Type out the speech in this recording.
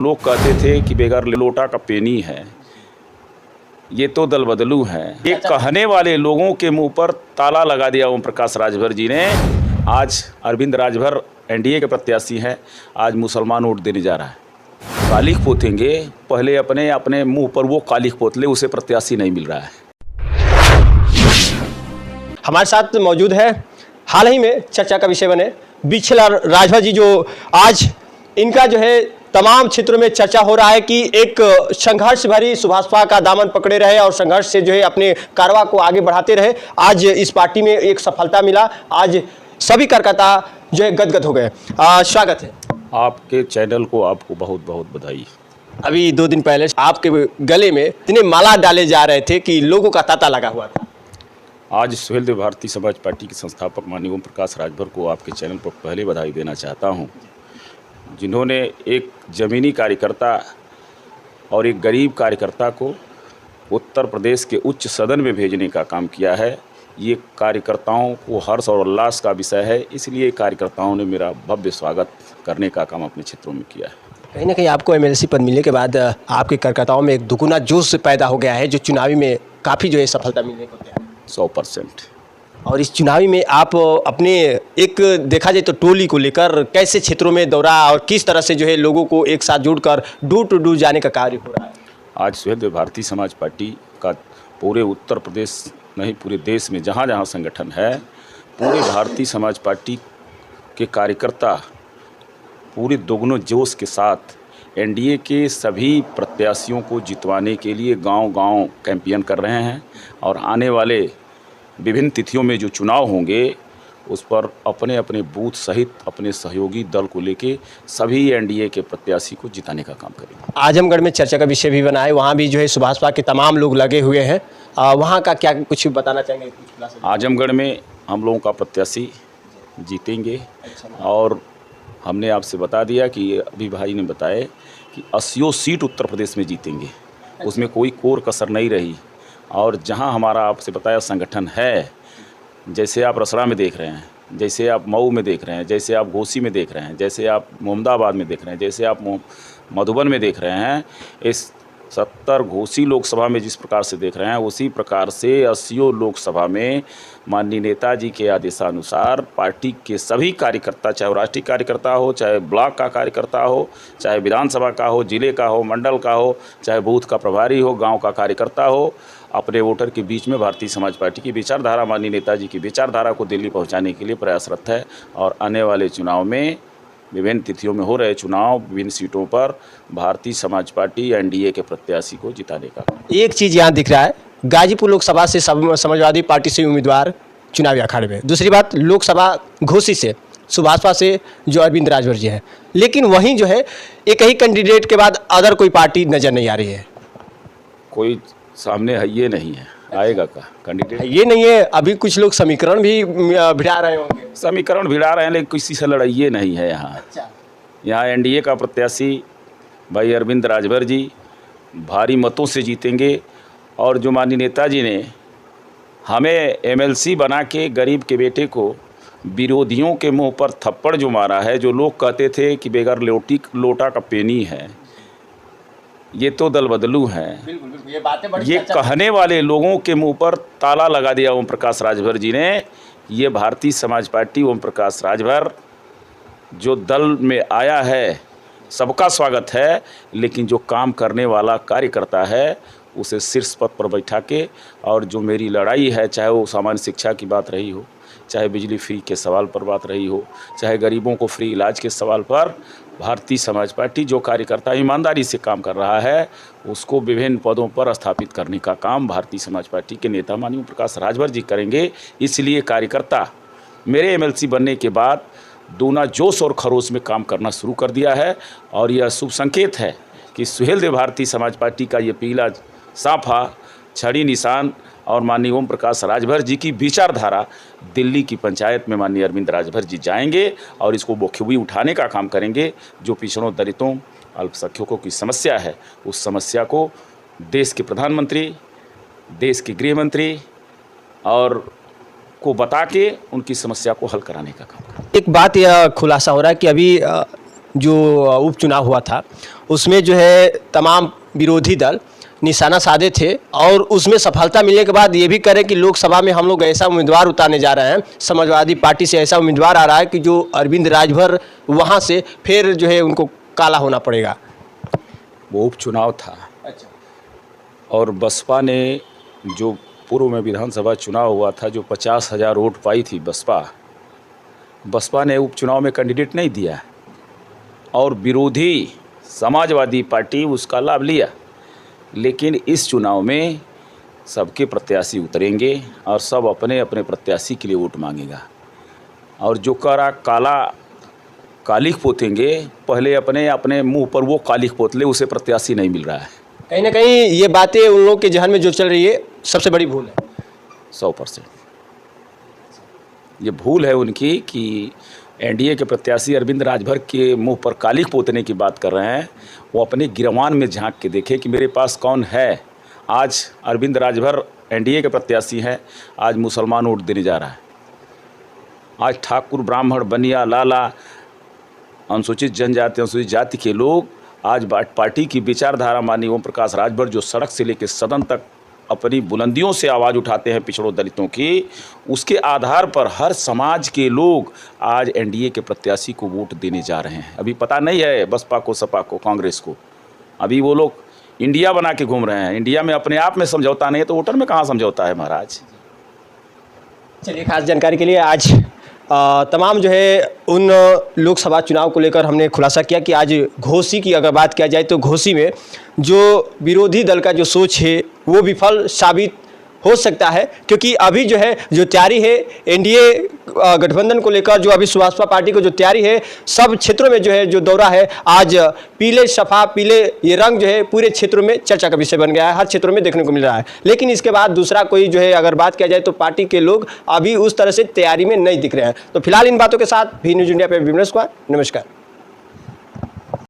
लोग कहते थे कि बेगर लोटा का पेनी है, ये तो दल बदलू है। ये कहने वाले लोगों के मुंह पर ताला लगा दिया ओम प्रकाश राजभर जी ने। आज अरविंद राजभर एनडीए के प्रत्याशी हैं, आज मुसलमान वोट देने जा रहा है। कालिख पोतेंगे, पहले अपने अपने मुंह पर वो कालिख पोत ले, उसे प्रत्याशी नहीं मिल रहा है। हमारे साथ मौजूद है, हाल ही में चर्चा का विषय बने बीछल राजभर जी, जो आज इनका जो है तमाम क्षेत्रों में चर्चा हो रहा है कि एक संघर्ष भरी सुभाषपा का दामन पकड़े रहे और संघर्ष से जो है अपने कारवा को आगे बढ़ाते रहे। आज इस पार्टी में एक सफलता मिला, आज सभी कार्यकर्ता जो है गदगद हो गए। स्वागत है आपके चैनल को, आपको बहुत बहुत बधाई। अभी 2 दिन पहले आपके गले में इतने माला डाले जा रहे थे कि लोगों का तांता लगा हुआ था। आज सुहेल देव भारतीय समाज पार्टी के संस्थापक माननीय ओम प्रकाश राजभर को आपके चैनल पर पहले बधाई देना चाहता हूं, जिन्होंने एक ज़मीनी कार्यकर्ता और एक गरीब कार्यकर्ता को उत्तर प्रदेश के उच्च सदन में भेजने का काम किया है। ये कार्यकर्ताओं को हर्ष और उल्लास का विषय है, इसलिए कार्यकर्ताओं ने मेरा भव्य स्वागत करने का काम अपने क्षेत्रों में किया है। कहीं ना कहीं आपको एमएलसी पद मिलने के बाद आपके कार्यकर्ताओं में एक दुगुना जोश पैदा हो गया है, जो चुनावी में काफ़ी जो है सफलता मिलने को तैयार है। 100%। और इस चुनावी में आप अपने एक देखा जाए तो टोली को लेकर कैसे क्षेत्रों में दौरा और किस तरह से जो है लोगों को एक साथ जोड़कर डोर टू डोर जाने का कार्य हो रहा है? आज सुहेल देव भारतीय समाज पार्टी का पूरे उत्तर प्रदेश नहीं, पूरे देश में जहाँ जहाँ संगठन है, पूरे भारतीय समाज पार्टी के कार्यकर्ता पूरे दोगुने जोश के साथ एनडीए के सभी प्रत्याशियों को जितवाने के लिए गांव-गांव कैंपेन कर रहे हैं और आने वाले विभिन्न तिथियों में जो चुनाव होंगे उस पर अपने अपने बूथ सहित अपने सहयोगी दल को लेके सभी एनडीए के प्रत्याशी को जिताने का काम करेंगे। आजमगढ़ में चर्चा का विषय भी बना है, वहाँ भी जो है सुभाषपा के तमाम लोग लगे हुए हैं, वहाँ का क्या कुछ बताना चाहेंगे? आजमगढ़ में हम लोगों का प्रत्याशी जीतेंगे और हमने आपसे बता दिया कि अभी भाई ने बताया कि 80 सीट उत्तर प्रदेश में जीतेंगे, उसमें कोई कोर कसर नहीं रही। और जहां हमारा आपसे बताया संगठन है, जैसे आप रसड़ा में देख रहे हैं, जैसे आप मऊ में देख रहे हैं, जैसे आप घोसी में देख रहे हैं, जैसे आप मोहम्मदाबाद में देख रहे हैं, जैसे आप मधुबन में देख रहे हैं, इस 70 घोसी लोकसभा में जिस प्रकार से देख रहे हैं, उसी प्रकार से 80 लोकसभा में माननीय नेताजी के आदेशानुसार पार्टी के सभी कार्यकर्ता, चाहे राष्ट्रीय कार्यकर्ता हो, चाहे ब्लॉक का कार्यकर्ता हो, चाहे विधानसभा का हो, जिले का हो, मंडल का हो, चाहे बूथ का प्रभारी हो, गांव का कार्यकर्ता हो, अपने वोटर के बीच में भारतीय समाज पार्टी की विचारधारा, माननीय नेताजी की विचारधारा को दिल्ली पहुँचाने के लिए प्रयासरत है। और आने वाले चुनाव में, विभिन्न तिथियों में हो रहे चुनाव, विभिन्न सीटों पर भारतीय समाज पार्टी एनडीए के प्रत्याशी को जिताने का। एक चीज़ यहाँ दिख रहा है, गाजीपुर लोकसभा से समाजवादी पार्टी से उम्मीदवार चुनावी अखाड़े में, दूसरी बात लोकसभा घोसी से सुभाषपा से जो अरविंद राजभर जी हैं, लेकिन वहीं जो है एक ही कैंडिडेट के बाद अदर कोई पार्टी नज़र नहीं आ रही है। कोई सामने है ये नहीं है, आएगा का कैंडिडेट ये नहीं है। अभी कुछ लोग समीकरण भी भिड़ा रहे होंगे। समीकरण भिड़ा रहे हैं, लेकिन किसी से लड़ाइए नहीं है यहाँ। अच्छा। यहाँ एनडीए का प्रत्याशी भाई अरविंद राजभर जी भारी मतों से जीतेंगे। और जो माननीय नेताजी ने हमें एमएलसी बना के गरीब के बेटे को विरोधियों के मुंह पर थप्पड़ जो मारा है, जो लोग कहते थे कि बेगर लोटा का पेनी है, ये तो दल बदलू है, बिल्कुल, ये बातें बड़ी ये कहने वाले लोगों के मुंह पर ताला लगा दिया ओम प्रकाश राजभर जी ने। ये भारतीय समाज पार्टी ओम प्रकाश राजभर जो दल में आया है, सबका स्वागत है, लेकिन जो काम करने वाला कार्यकर्ता है उसे शीर्ष पद पर बैठा के, और जो मेरी लड़ाई है, चाहे वो सामान्य शिक्षा की बात रही हो, चाहे बिजली फ्री के सवाल पर बात रही हो, चाहे गरीबों को फ्री इलाज के सवाल पर, भारतीय समाज पार्टी जो कार्यकर्ता ईमानदारी से काम कर रहा है उसको विभिन्न पदों पर स्थापित करने का काम भारतीय समाज पार्टी के नेता माननीय प्रकाश राजभर जी करेंगे। इसलिए कार्यकर्ता मेरे एमएलसी बनने के बाद दूना जोश और खरोश में काम करना शुरू कर दिया है। और यह शुभ संकेत है कि सुहेल देव भारतीय समाज पार्टी का ये पीला साफा छड़ी निशान और माननीय ओम प्रकाश राजभर जी की विचारधारा दिल्ली की पंचायत में माननीय अरविंद राजभर जी जाएंगे और इसको बखूबी उठाने का काम करेंगे। जो पिछड़ों, दलितों, अल्पसंख्यकों की समस्या है, उस समस्या को देश के प्रधानमंत्री, देश के गृह मंत्री और को बता के उनकी समस्या को हल कराने का काम करें। एक बात यह खुलासा हो रहा है कि अभी जो उपचुनाव हुआ था उसमें जो है तमाम विरोधी दल निशाना साधे थे और उसमें सफलता मिलने के बाद ये भी करें कि लोकसभा में हम लोग ऐसा उम्मीदवार उतारने जा रहे हैं, समाजवादी पार्टी से ऐसा उम्मीदवार आ रहा है कि जो अरविंद राजभर वहाँ से फिर जो है उनको काला होना पड़ेगा। वो उपचुनाव था। अच्छा। और बसपा ने जो पूर्व में विधानसभा चुनाव हुआ था, जो 50,000 वोट पाई थी बसपा ने उपचुनाव में कैंडिडेट नहीं दिया और विरोधी समाजवादी पार्टी उसका लाभ लिया। लेकिन इस चुनाव में सबके प्रत्याशी उतरेंगे और सब अपने अपने प्रत्याशी के लिए वोट मांगेगा। और जो कालिख पोतेंगे, पहले अपने अपने मुंह पर वो कालिख पोत ले, उसे प्रत्याशी नहीं मिल रहा है। कहीं ना कहीं ये बातें उन लोगों के जहन में जो चल रही है सबसे बड़ी भूल है। 100% ये भूल है उनकी कि एनडीए के प्रत्याशी अरविंद राजभर के मुंह पर कालिख पोतने की बात कर रहे हैं। वो अपने गिरवान में झांक के देखे कि मेरे पास कौन है। आज अरविंद राजभर एनडीए के प्रत्याशी हैं, आज मुसलमान वोट देने जा रहा है। आज ठाकुर, ब्राह्मण, बनिया, लाला, अनुसूचित जनजाति, अनुसूचित जाति के लोग आज पार्टी की विचारधारा मानी ओम प्रकाश राजभर जो सड़क से लेकर सदन तक अपनी बुलंदियों से आवाज़ उठाते हैं पिछड़ों दलितों की, उसके आधार पर हर समाज के लोग आज एनडीए के प्रत्याशी को वोट देने जा रहे हैं। अभी पता नहीं है बसपा को, सपा को, कांग्रेस को, अभी वो लोग इंडिया बना के घूम रहे हैं। इंडिया में अपने आप में समझौता नहीं है तो वोटर में कहाँ समझौता है महाराज। चलिए, खास जानकारी के लिए आज तमाम जो है उन लोकसभा चुनाव को लेकर हमने खुलासा किया कि आज घोसी की अगर बात किया जाए तो घोसी में जो विरोधी दल का जो सोच है वो विफल साबित हो सकता है, क्योंकि अभी जो है जो तैयारी है एनडीए गठबंधन को लेकर, जो अभी सुभाषपा पार्टी को जो तैयारी है, सब क्षेत्रों में जो है जो दौरा है, आज पीले सफा पीले ये रंग जो है पूरे क्षेत्रों में चर्चा का विषय बन गया है, हर क्षेत्रों में देखने को मिल रहा है। लेकिन इसके बाद दूसरा कोई जो है अगर बात किया जाए तो पार्टी के लोग अभी उस तरह से तैयारी में नहीं दिख रहे हैं। तो फिलहाल इन बातों के साथ भी न्यूज़ इंडिया पे विमलेश कुमार, नमस्कार।